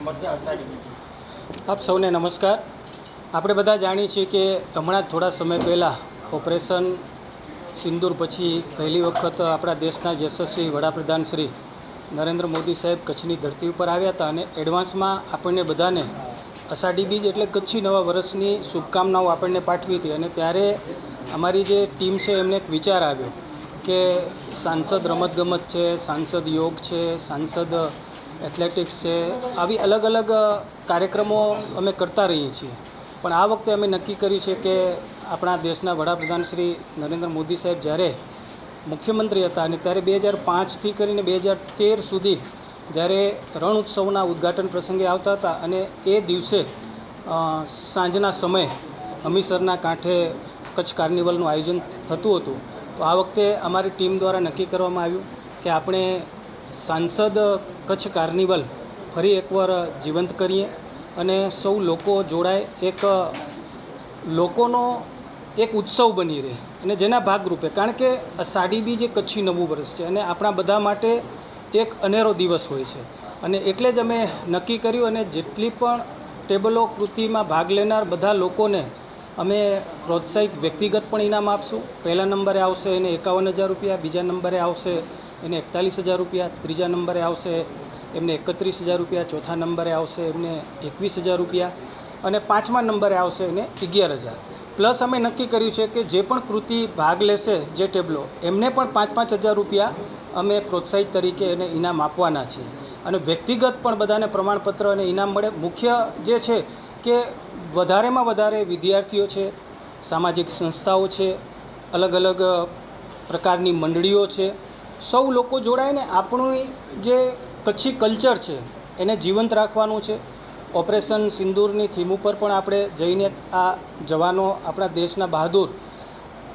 આપ સૌને નમસ્કાર। આપણે બધા જાણીએ છીએ કે હમણાં જ થોડા સમય પહેલાં ઓપરેશન સિંદૂર પછી પહેલી વખત આપણા દેશના યશસ્વી વડાપ્રધાન શ્રી નરેન્દ્ર મોદી સાહેબ કચ્છની ધરતી ઉપર આવ્યા હતા અને એડવાન્સમાં આપણને બધાને અષાઢી બીજ એટલે કચ્છી નવા વર્ષની શુભકામનાઓ આપણને પાઠવી હતી। અને ત્યારે અમારી જે ટીમ છે એમને એક વિચાર આવ્યો કે સાંસદ રમતગમત છે, સાંસદ યોગ છે, સાંસદ એથ્લેટિક્સ છે, આવી અલગ અલગ કાર્યક્રમો અમે કરતા રહીએ છીએ, પણ આ વખતે અમે નક્કી કર્યું છે કે આપણા દેશના વડાપ્રધાન શ્રી નરેન્દ્ર મોદી સાહેબ જ્યારે મુખ્યમંત્રી હતા અને ત્યારે 2005થી કરીને 2013 સુધી જ્યારે રણ ઉત્સવના ઉદ્ઘાટન પ્રસંગે આવતા હતા અને એ દિવસે સાંજના સમયે હમીરસરના કાંઠે કચ્છ કાર્નિવલનું આયોજન થતું હતું। તો આ વખતે અમારી ટીમ દ્વારા નક્કી કરવામાં આવ્યું કે આપણે સાંસદ કચ્છ કાર્નિવલ ફરી એકવાર જીવંત કરીએ અને સૌ લોકો જોડાય, એક લોકોનો એક ઉત્સવ બની રહે અને જેના ભાગરૂપે, કારણ કે અષાઢી બીજ એ કચ્છી નવું વર્ષ છે અને આપણા બધા માટે એક અનેરો દિવસ હોય છે અને એટલે જ અમે નક્કી કર્યું અને જેટલી પણ ટેબલો કૃતિમાં ભાગ લેનાર બધા લોકોને અમે પ્રોત્સાહિત વ્યક્તિગત પણ ઇનામ આપશું। પહેલા નંબરે આવશે એને 51,000 રૂપિયા, બીજા નંબરે આવશે એને 41,000 રૂપિયા, ત્રીજા નંબરે આવશે એમને 31,000 રૂપિયા, ચોથા નંબરે આવશે એમને 21,000 રૂપિયા અને પાંચમા નંબરે આવશે એને 11,000। પ્લસ અમે નક્કી કર્યું છે કે જે પણ કૃતિ ભાગ લેશે જે ટેબલો એમને પણ 5,000 રૂપિયા અમે પ્રોત્સાહિત તરીકે એને ઇનામ આપવાના છીએ અને વ્યક્તિગત પણ બધાને પ્રમાણપત્ર અને ઇનામ મળે। મુખ્ય જે છે કે વધારેમાં વધારે વિદ્યાર્થીઓ છે, સામાજિક સંસ્થાઓ છે, અલગ અલગ પ્રકારની મંડળીઓ છે, સૌ લોકો જોડાય ને આપણું જે કચ્છી કલ્ચર છે એને જીવંત રાખવાનું છે। ઓપરેશન સિંદૂરની થીમ ઉપર પણ આપણે જઈને આ જવાનો, આપણા દેશના બહાદુર,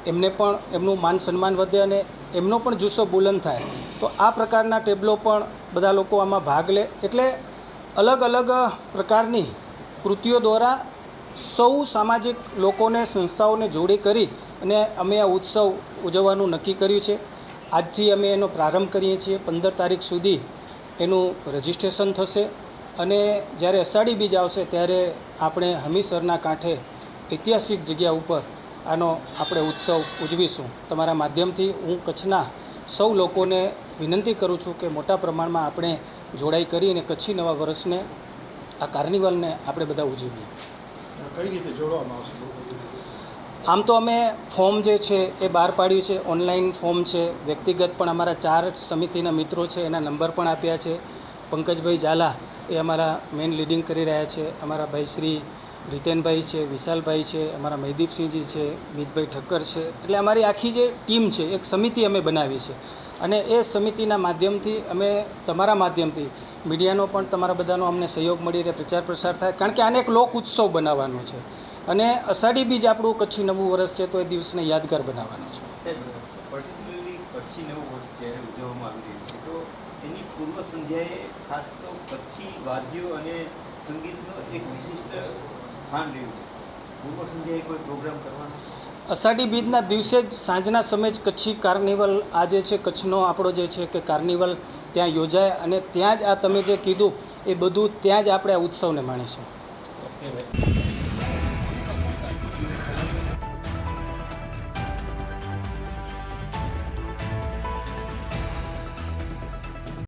એમને પણ એમનું માન સન્માન વધે અને એમનો પણ જુસ્સો બુલંદ થાય। તો આ પ્રકારના ટેબલો પણ બધા લોકો આમાં ભાગ લે, એટલે અલગ અલગ પ્રકારની કૃતિઓ દ્વારા સૌ સામાજિક લોકોને, સંસ્થાઓને જોડી કરી અને અમે આ ઉત્સવ ઉજવવાનું નક્કી કર્યું છે। આજથી અમે એનો પ્રારંભ કરીએ છીએ। 15 તારીખ સુધી એનું રજિસ્ટ્રેશન થશે અને જ્યારે અષાઢી બીજ આવશે ત્યારે આપણે હમીરસરના કાંઠે ઐતિહાસિક જગ્યા ઉપર આનો આપણે ઉત્સવ ઉજવીશું। તમારા માધ્યમથી હું કચ્છના સૌ લોકોને વિનંતી કરું છું કે મોટા પ્રમાણમાં આપણે જોડાઈ કરી અને કચ્છી નવા વર્ષને, આ કાર્નિવલને આપણે બધા ઉજવીએ। કઈ રીતે જોડવામાં આવશે? આમ તો અમે ફોર્મ જે છે એ બહાર પાડ્યું છે, ઓનલાઈન ફોર્મ છે। વ્યક્તિગત પણ અમારા 4 સમિતિના મિત્રો છે, એના નંબર પણ આપ્યા છે। પંકજભાઈ ઝાલા એ અમારા મેઇન લીડિંગ કરી રહ્યા છે, અમારા ભાઈ શ્રી રીતેનભાઈ છે, વિશાલભાઈ છે, અમારા મહીદીપસિંહજી છે, મિતભાઈ ઠક્કર છે, એટલે અમારી આખી જે ટીમ છે એક સમિતિ અમે બનાવી છે અને એ સમિતિના માધ્યમથી અમે તમારા માધ્યમથી મીડિયાનો પણ તમારા બધાનો અમને સહયોગ મળી રહે, પ્રચાર પ્રસાર થાય, કારણ કે આને એક લોક ઉત્સવ બનાવવાનો છે અને અષાઢી બીજ આપણું કચ્છી નવું વર્ષ છે તો એ દિવસને યાદગાર બનાવવાનો છે। પર્ટિક્યુલરલી કચ્છી નવું વર્ષ જ્યારે ઉજવવામાં આવી રહ્યું છે તો એની પૂર્વ સંધ્યાએ ખાસ તો કચ્છી વાદ્યો અને સંગીતનો એક વિશિષ્ટ સ્થાન રહ્યું છે। પૂર્વ સંધ્યાએ કોઈ પ્રોગ્રામ કરવાનો? અષાઢી બીજના દિવસે જ સાંજના સમયે જ કચ્છી કાર્નિવલ, આ જે છે કચ્છનો આપણો જે છે કે કાર્નિવલ ત્યાં યોજાય અને ત્યાં જ આ તમે જે કીધું એ બધું ત્યાં જ આપણે આ ઉત્સવને માણીશું। ઓકે ભાઈ।